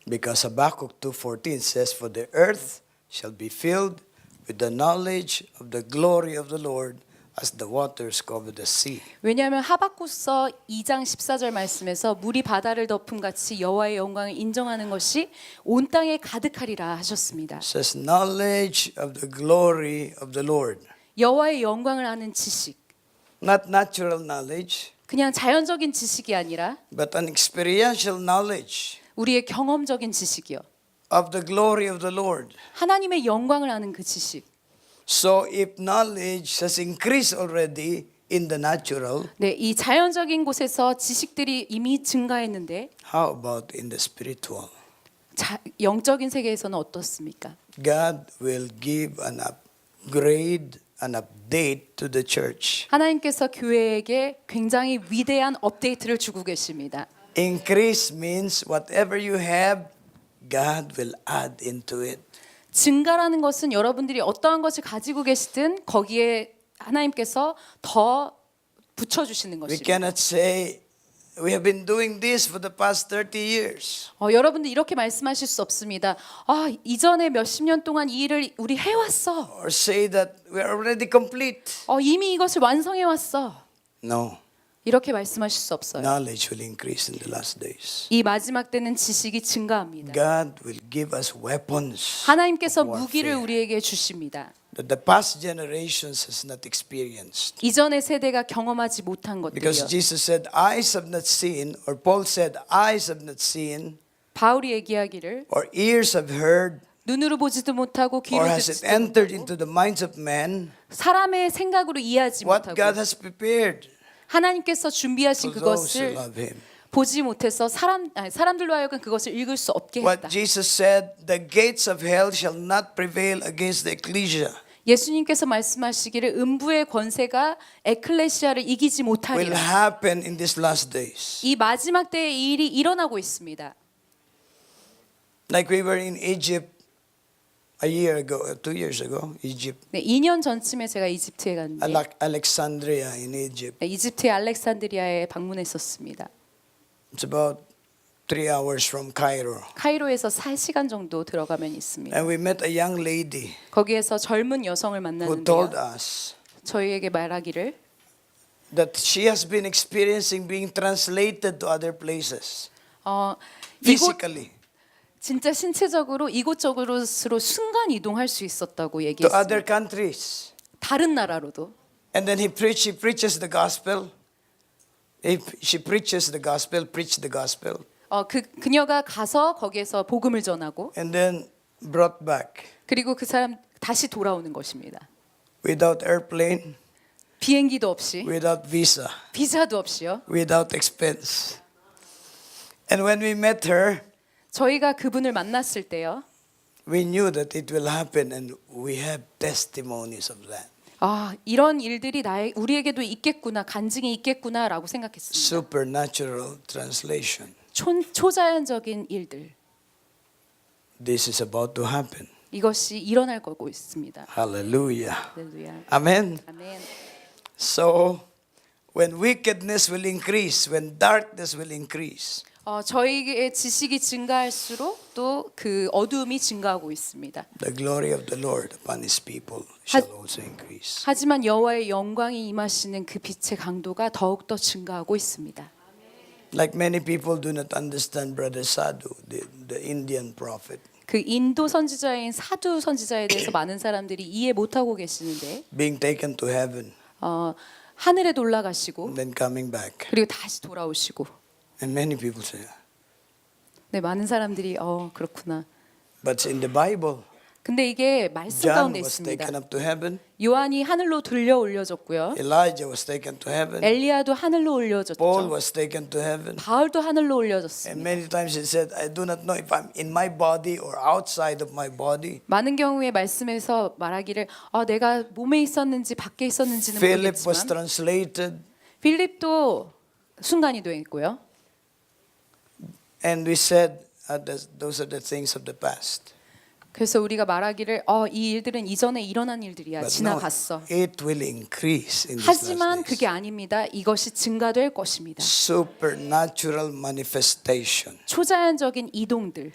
Because Habakkuk 2:14 says, "For the earth shall be filled with the knowledge of the glory of the Lord as the waters cover the sea." 왜냐하면 하박국서 2장 14절 말씀에서 물이 바다를 덮음 같이 여호와의 영광을 인정하는 것이 온 땅에 가득하리라 하셨습니다. It says knowledge of the glory of the Lord. 여호와의 영광을 아는 지식, Not natural knowledge, 그냥 자연적인 지식이 아니라 but an experiential knowledge 우리의 경험적인 지식이요. of the glory of the Lord. 하나님의 영광을 아는 그 지식. So if knowledge has increased already in the natural, 네, 이 자연적인 곳에서 지식들이 이미 증가했는데 how about in the spiritual? 영적인 세계에서는 어떻습니까? God will give an upgrade, an update to the church. 하나님께서 교회에게 굉장히 위대한 업데이트를 주고 계십니다. Increase means whatever you have, God will add into it. 증가라는 것은 여러분들이 어떠한 것을 가지고 계시든 거기에 하나님께서 더 붙여주시는 We 것입니다. cannot say, we have been doing this for the past 30 years. 여러분들 이렇게 말씀하실 수 없습니다. 이전에 몇십 년 동안 이 일을 우리 해왔어. Or say that we are already complete. 이미 이것을 완성해왔어. No. 이렇게 말씀하실 수 없어요. Knowledge will increase in the last days. 이 마지막 때는 지식이 증가합니다. God will give us weapons 하나님께서 of 무기를 warfare 우리에게 주십니다. that the past generations has not experienced. 이전의 세대가 경험하지 못한 Because 것들이요. Jesus said, eyes have not seen, or Paul said, eyes have not seen, 바울이 얘기하기를 or ears have heard, 눈으로 보지도 못하고 귀로 or has it 듣지도 entered 못하고 into the minds of men 사람의 생각으로 이해하지 what God 못하고 has prepared 하나님께서 준비하신 for those who 그것을 love Him. 보지 못해서 사람들로 하여금 그것을 읽을 수 없게 What 했다. Jesus said, the gates of hell shall not prevail against the ecclesia. 예수님께서 말씀하시기를 음부의 권세가 에클레시아를 이기지 Will 못하리라. happen in these last days. 이 마지막 때의 이 일이 일어나고 있습니다. Like we were in Egypt a year ago, 2 years ago, Egypt, 네, 2년 전쯤에 제가 이집트에 갔는데 Alexandria in Egypt. 네, 이집트의 알렉산드리아에 방문했었습니다. It's about 3 hours from Cairo. 카이로에서 4시간 정도 들어가면 있습니다. And we met a young lady 거기에서 젊은 여성을 who told 만났는데요. us 저희에게 말하기를 that she has been experiencing being translated to other places 이곳 physically, 진짜 신체적으로 이곳저곳으로 순간 이동할 수 있었다고 to 얘기했습니다. other countries. 다른 나라로도. And then she preaches the gospel. She preaches the gospel, preach the gospel, 그녀가 가서 거기에서 복음을 전하고 and then brought back 그리고 그 사람 다시 돌아오는 것입니다. without airplane, 비행기도 없이 without visa, 비자도 없이요. without expense. And when we met her, 저희가 그분을 만났을 때요. we knew that it will happen, and we have testimonies of that. 이런 일들이 우리에게도 있겠구나, 간증이 있겠구나라고 생각했습니다. Supernatural translation. 초자연적인 일들. This is about to happen. 이것이 일어날 거고 있습니다. Hallelujah. 할렐루야. Amen. 아멘. So, when wickedness will increase, when darkness will increase, 저희의 지식이 증가할수록 또 그 어두움이 증가하고 있습니다. the glory of the Lord upon His people shall also increase. 하지만 여호와의 영광이 임하시는 그 빛의 강도가 더욱 더 증가하고 있습니다. Like many people do not understand Brother Sadhu, the Indian prophet, 그 인도 선지자인 사두 선지자에 대해서 많은 사람들이 이해 못하고 계시는데 being taken to heaven 하늘에 올라가시고 and then coming back. 그리고 다시 돌아오시고 And many people say, 네, 많은 사람들이 그렇구나. but in the Bible, 근데 이게 말씀 John 가운데 was 있습니다. taken up to heaven, 요한이 하늘로 들려 올려졌고요. Elijah was taken to heaven, 엘리야도 하늘로 Paul 올려졌죠. was taken to heaven. 바울도 하늘로 And 올려졌습니다. many times he said, I do not know if I'm in my body or outside of my body. 많은 경우에 말씀에서 말하기를 내가 몸에 있었는지 밖에 있었는지는 Philip was 모르겠지만 translated, 빌립도 순간 이동했고요. and we said, those are the things of the past. 그래서 우리가 말하기를 이 일들은 이전에 일어난 일들이야. But no, 지나갔어. it will increase in these 하지만 last 그게 days. 아닙니다. 이것이 증가될 것입니다. Supernatural manifestation. 초자연적인 이동들,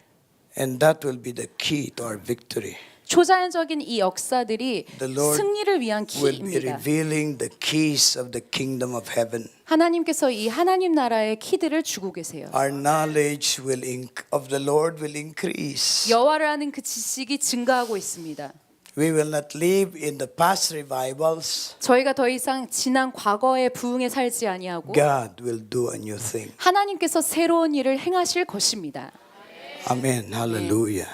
And that will be the key to our victory. 초자연적인 이 역사들이 The Lord 승리를 위한 will be 키입니다. revealing the keys of the kingdom of heaven. 하나님께서 이 하나님 나라의 키들을 주고 계세요. Our knowledge of the Lord will increase. 여호와를 아는 그 지식이 증가하고 있습니다. We will not live in the past revivals. 저희가 더 이상 지난 과거의 부흥에 살지 아니하고 God will do a new thing. 하나님께서 새로운 일을 행하실 것입니다. Amen. Hallelujah.